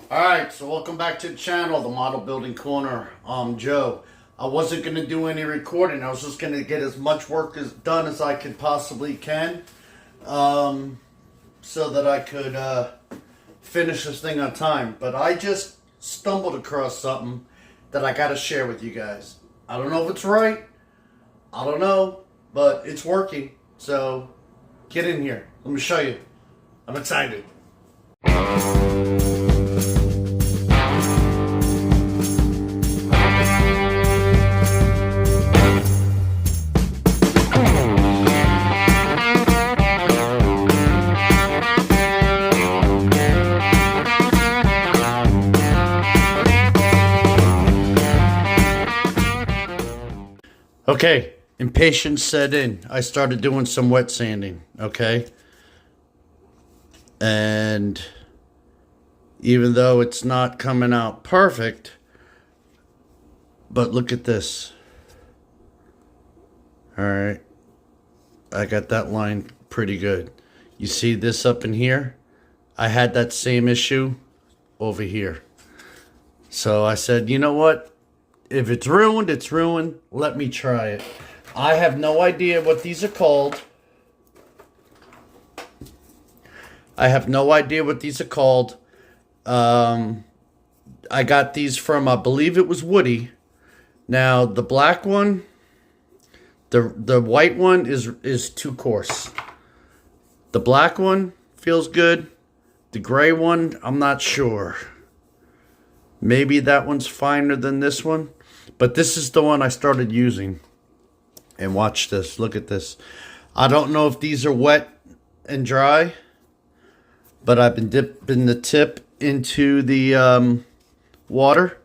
Alright, so welcome back to the channel, the Model Building Corner. Joe. I wasn't going to do any recording. I was just going to get as much work done as I could possibly can. So that I could finish this thing on time. But I just stumbled across something that I got to share with you guys. I don't know if it's right. I don't know. But it's working. So get in here. Let me show you. I'm excited. Okay, impatience set in. I started doing some wet sanding, okay? And even though it's not coming out perfect, but look at this. All right, I got that line pretty good. You see this up in here? I had that same issue over here. So I said, you know what? If it's ruined, it's ruined. Let me try it. I have no idea what these are called. I got these from, I believe it was Woody. Now, the black one, the white one is too coarse. The black one feels good. The gray one, I'm not sure. Maybe that one's finer than this one. But this is the one I started using. And watch this. Look at this. I don't know if these are wet and dry. But I've been dipping the tip into the water.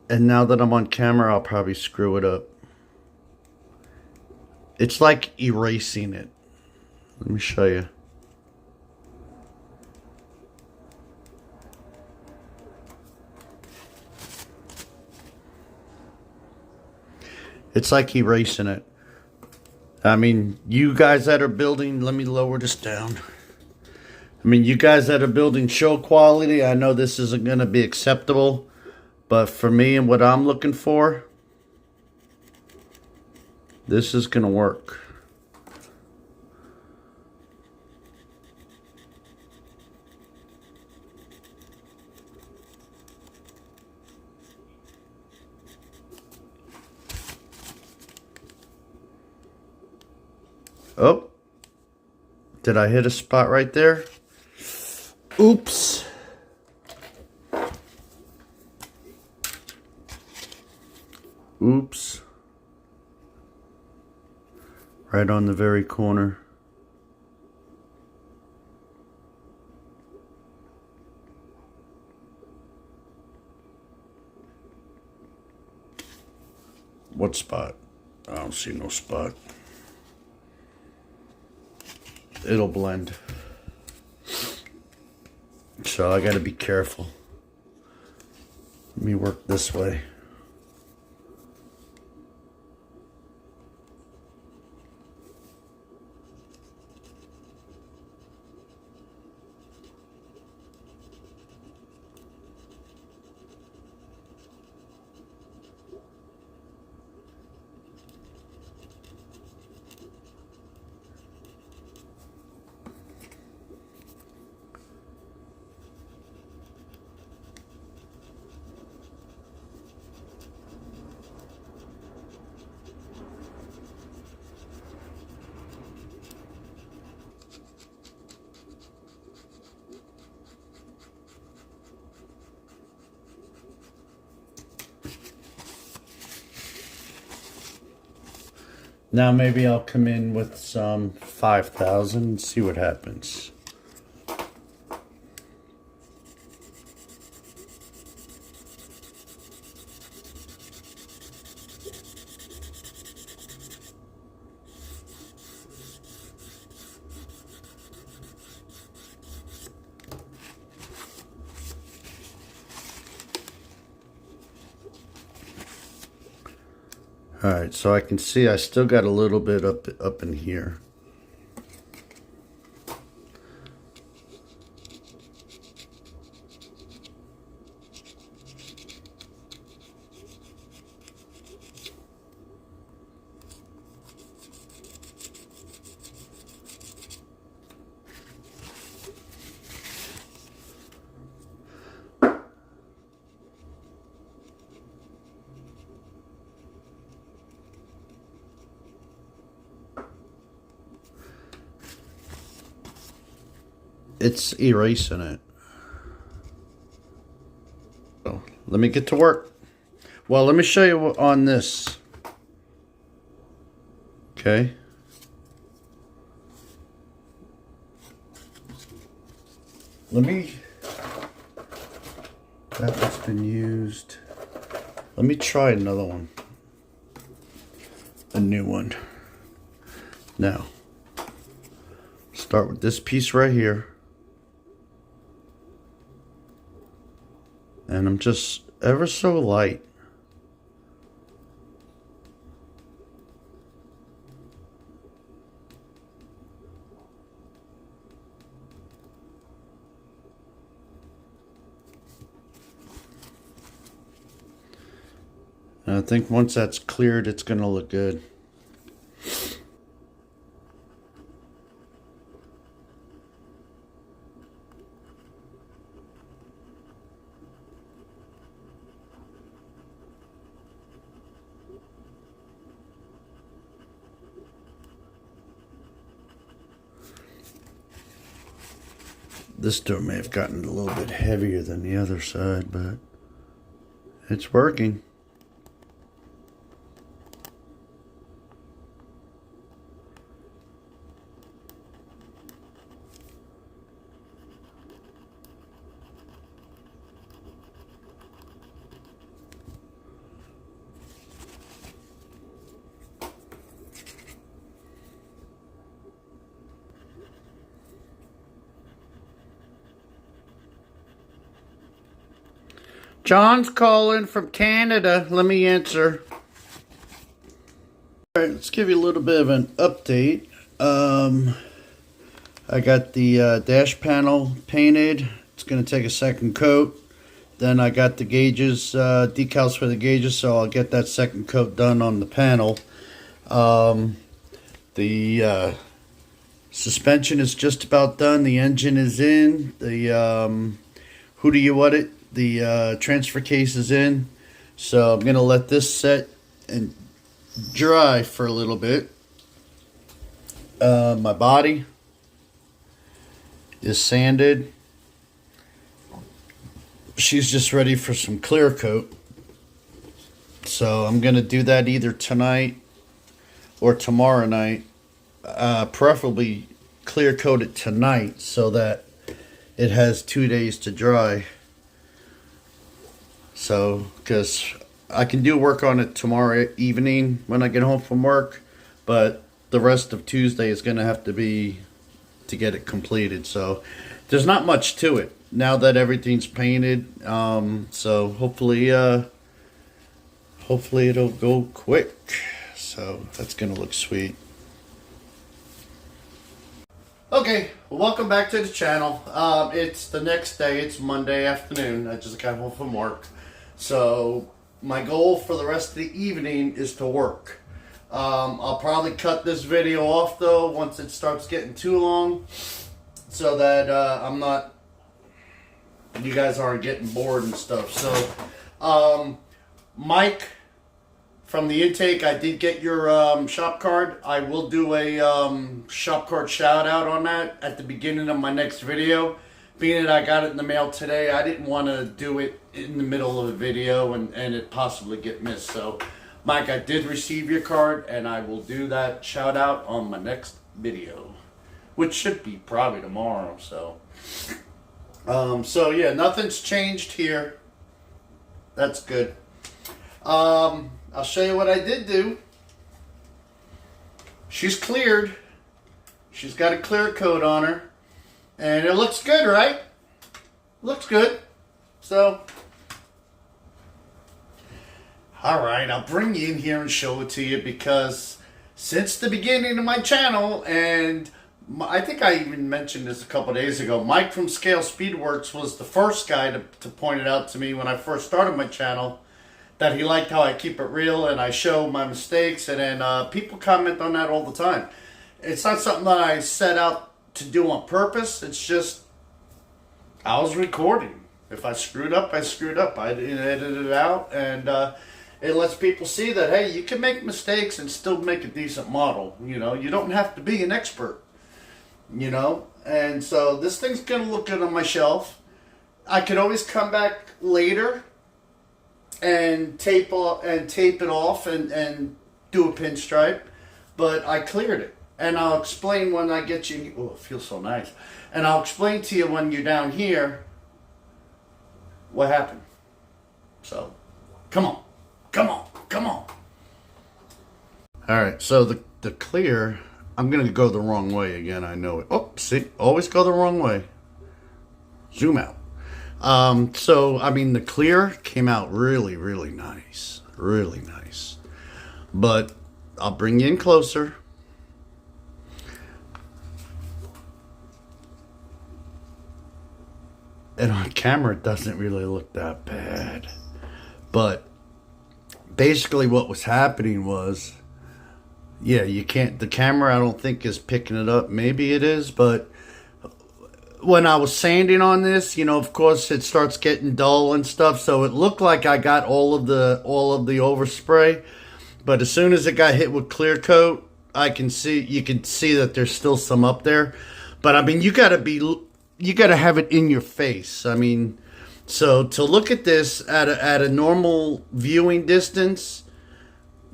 And now that I'm on camera, I'll probably screw it up. It's like erasing it. Let me show you. It's like erasing it. I mean, you guys that are building, let me lower this down. I mean, you guys that are building show quality, I know this isn't going to be acceptable. But for me and what I'm looking for, this is going to work. Oh, did I hit a spot right there? Oops. Oops. Right on the very corner. What spot? I don't see no spot. It'll blend. So I gotta be careful. Let me work this way. Now maybe I'll come in with some 5,000 and see what happens. All right, so I can see I still got a little bit up in here. it's erasing it. So let me get to work. Well, let me show you on this. Okay. That one's been used. Let me try another one. A new one. Now, start with this piece right here. And I'm just ever so light. And I think once that's cleared, it's going to look good. This door may have gotten a little bit heavier than the other side, but it's working. John's calling from Canada. Let me answer. All right, let's give you a little bit of an update. I got the dash panel painted. It's going to take a second coat. Then I got the gauges, decals for the gauges, so I'll get that second coat done on the panel. The suspension is just about done. The engine is in. The who do you want it? The transfer case is in, so I'm going to let this set and dry for a little bit. My body is sanded. She's just ready for some clear coat, so I'm going to do that either tonight or tomorrow night. Preferably clear coat it tonight so that it has 2 days to dry. So, because I can do work on it tomorrow evening when I get home from work, but the rest of Tuesday is going to have to be to get it completed. So, there's not much to it now that everything's painted. So hopefully it'll go quick. So that's going to look sweet. Okay, well, welcome back to the channel. It's the next day. It's Monday afternoon. I just got home from work. So my goal for the rest of the evening is to work. I'll probably cut this video off though once it starts getting too long, so that you guys aren't getting bored and stuff. So Mike from the intake, I did get your shop card. I will do a shop card shout out on that at the beginning of my next video. Being that I got it in the mail today, I didn't want to do it in the middle of a video and it possibly get missed. So Mike, I did receive your card and I will do that shout out on my next video, which should be probably tomorrow. So yeah, nothing's changed here. That's good. I'll show you what I did do. She's cleared. She's got a clear coat on her. And it looks good, right? Looks good. So, alright, I'll bring you in here and show it to you, because since the beginning of my channel, and I think I even mentioned this a couple days ago, Mike from Scale Speedworks was the first guy to point it out to me when I first started my channel, that he liked how I keep it real and I show my mistakes, and then people comment on that all the time. It's not something that I set out to do on purpose. It's just I was recording. If I screwed up, I screwed up. I didn't edit it out, and it lets people see that, hey, you can make mistakes and still make a decent model. You know, you don't have to be an expert. you know. And so this thing's gonna look good on my shelf. I could always come back later and tape it off and do a pinstripe, but I cleared it. And I'll explain when I get you. Oh, it feels so nice. And I'll explain to you when you're down here what happened. So, come on, come on, come on. All right, so the clear, I'm gonna go the wrong way again. I know it. Oh, see, always go the wrong way. Zoom out. So I mean, the clear came out really, really nice, really nice. But I'll bring you in closer. And on camera, it doesn't really look that bad. But basically what was happening was, yeah, you can't, the camera I don't think is picking it up. Maybe it is, but when I was sanding on this, you know, of course it starts getting dull and stuff. So it looked like I got all of the overspray. But as soon as it got hit with clear coat, you can see that there's still some up there. But I mean, you got to have it in your face. I mean, so to look at this at a normal viewing distance,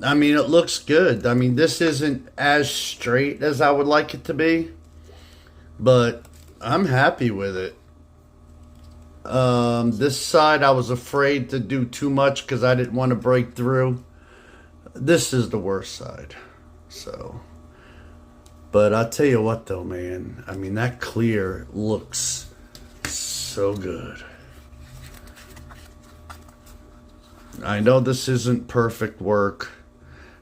I mean, it looks good. I mean, this isn't as straight as I would like it to be, but I'm happy with it. This side, I was afraid to do too much because I didn't want to break through. This is the worst side. So, but I'll tell you what though, man. I mean, that clear looks so good. I know this isn't perfect work.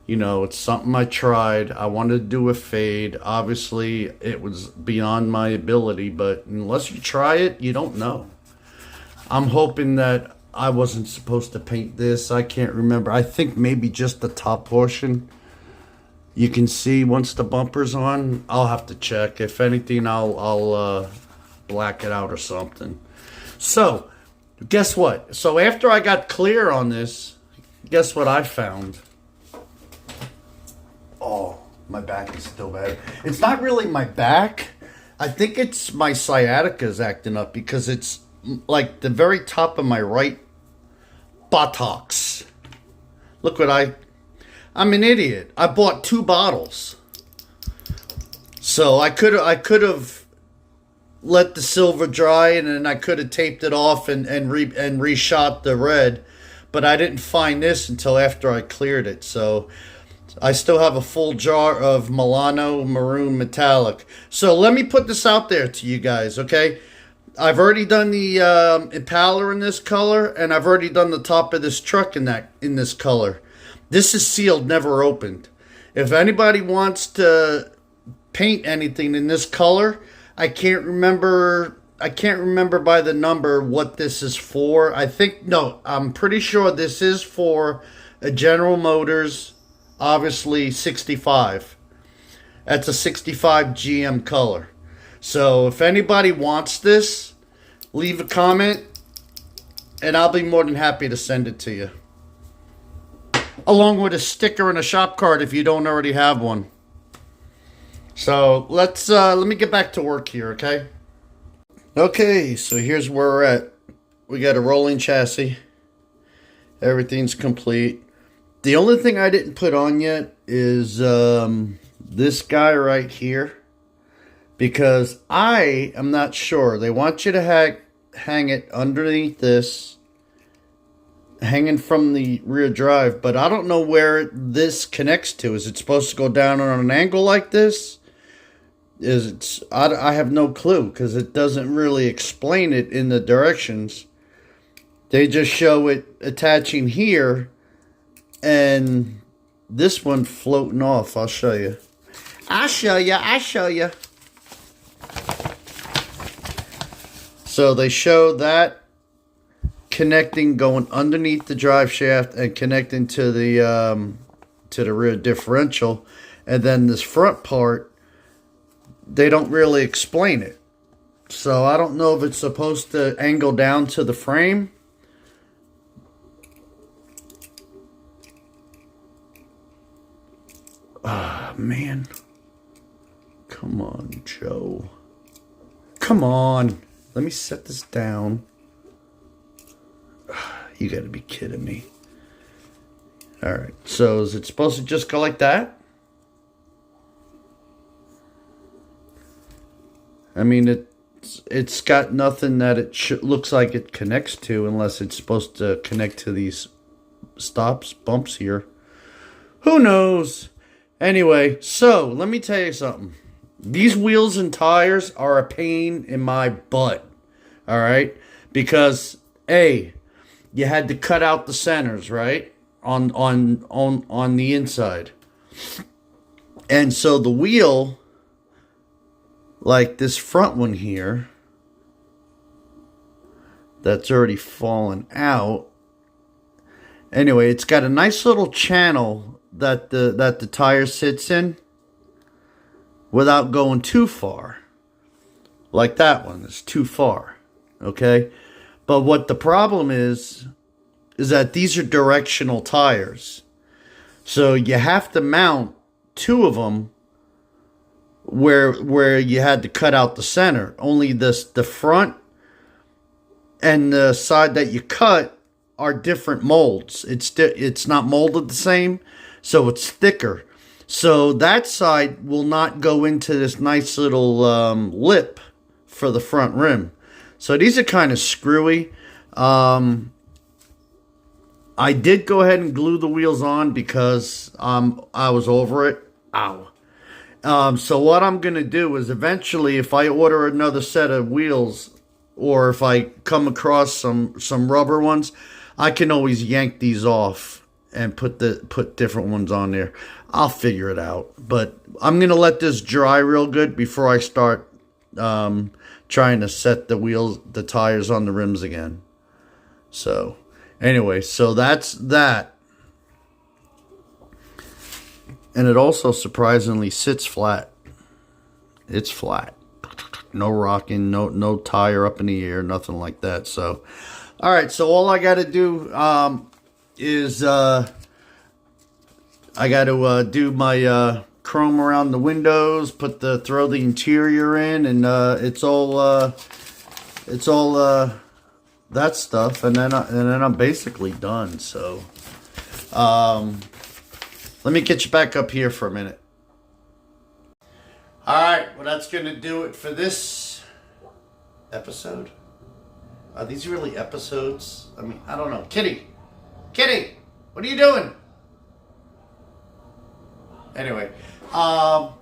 You know, it's something I tried. I wanted to do a fade. Obviously, it was beyond my ability, but unless you try it, you don't know. I'm hoping that I wasn't supposed to paint this. I can't remember. I think maybe just the top portion. You can see once the bumper's on. I'll have to check. If anything, I'll black it out or something. So, guess what? So after I got clear on this, guess what I found? Oh, my back is still bad. It's not really my back. I think it's my sciatica is acting up because it's like the very top of my right buttocks. Look what I'm an idiot. I bought 2 bottles. So I could have let the silver dry and then I could have taped it off and reshot the red, but I didn't find this until after I cleared it. So I still have a full jar of Milano Maroon Metallic. So let me put this out there to you guys, okay? I've already done the Impaler in this color, and I've already done the top of this truck in this color. This is sealed, never opened. If anybody wants to paint anything in this color, I can't remember by the number what this is for. I'm pretty sure this is for a General Motors, obviously 65. That's a 65 GM color. So if anybody wants this, leave a comment and I'll be more than happy to send it to you. Along with a sticker and a shop card if you don't already have one. So let me get back to work here, okay? Okay, so here's where we're at. We got a rolling chassis. Everything's complete. The only thing I didn't put on yet is this guy right here. Because I am not sure. They want you to hang it underneath this, hanging from the rear drive. But I don't know where this connects to. Is it supposed to go down on an angle like this? I have no clue because it doesn't really explain it in the directions. They just show it attaching here and this one floating off. I'll show you. I'll show you. So they show that connecting, going underneath the drive shaft and connecting to the rear differential, and then this front part, they don't really explain it. So I don't know if it's supposed to angle down to the frame. Ah, man. Come Come on, Joe. Come on. Let me set this down. You gotta be kidding me. Alright, so is it supposed to just go like that? I mean, it's got nothing that it looks like it connects to, unless it's supposed to connect to these bumps here. Who knows? Anyway, so let me tell you something. These wheels and tires are a pain in my butt. All right? Because A, you had to cut out the centers, right? On the inside. And so the wheel, like this front one here, that's already fallen out. Anyway, it's got a nice little channel that the tire sits in without going too far. Like that one, it's too far. Okay? But what the problem is that these are directional tires. So you have to mount two of them where you had to cut out the center. Only the front and the side that you cut are different molds. It's not molded the same, so it's thicker. So that side will not go into this nice little lip for the front rim. So these are kind of screwy. I did go ahead and glue the wheels on because I was over it. Ow. So what I'm going to do is eventually, if I order another set of wheels, or if I come across some rubber ones, I can always yank these off and put different ones on there. I'll figure it out. But I'm going to let this dry real good before I start trying to set the tires on the rims again. So anyway, so that's that. And it also surprisingly sits flat. It's flat. No rocking, no tire up in the air, nothing like that. So, all right. So all I got to do is I got to do my chrome around the windows, throw the interior in, and it's all that stuff, and then I'm basically done. So, let me get you back up here for a minute. Alright, well that's going to do it for this episode. Are these really episodes? I mean, I don't know. Kitty, what are you doing? Anyway, I'm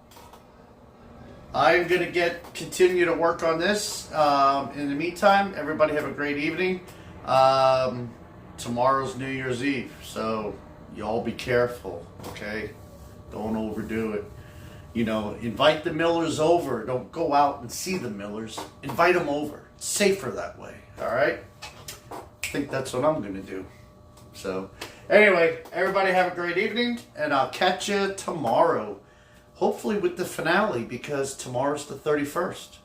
going to continue to work on this. In the meantime, everybody have a great evening. Tomorrow's New Year's Eve, so y'all be careful, okay? Don't overdo it. You know, invite the Millers over. Don't go out and see the Millers. Invite them over. It's safer that way, all right? I think that's what I'm going to do. So, anyway, everybody have a great evening, and I'll catch you tomorrow. Hopefully with the finale, because tomorrow's the 31st.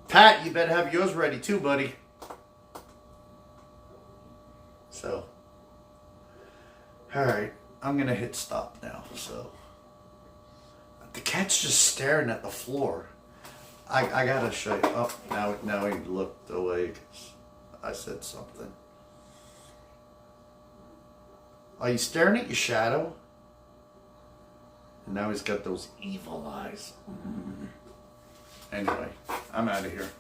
Pat, you better have yours ready too, buddy. So, all right, I'm going to hit stop now, so. The cat's just staring at the floor. I gotta show you. Oh, now he looked away because I said something. Are you staring at your shadow? And now he's got those evil eyes. Anyway, I'm out of here.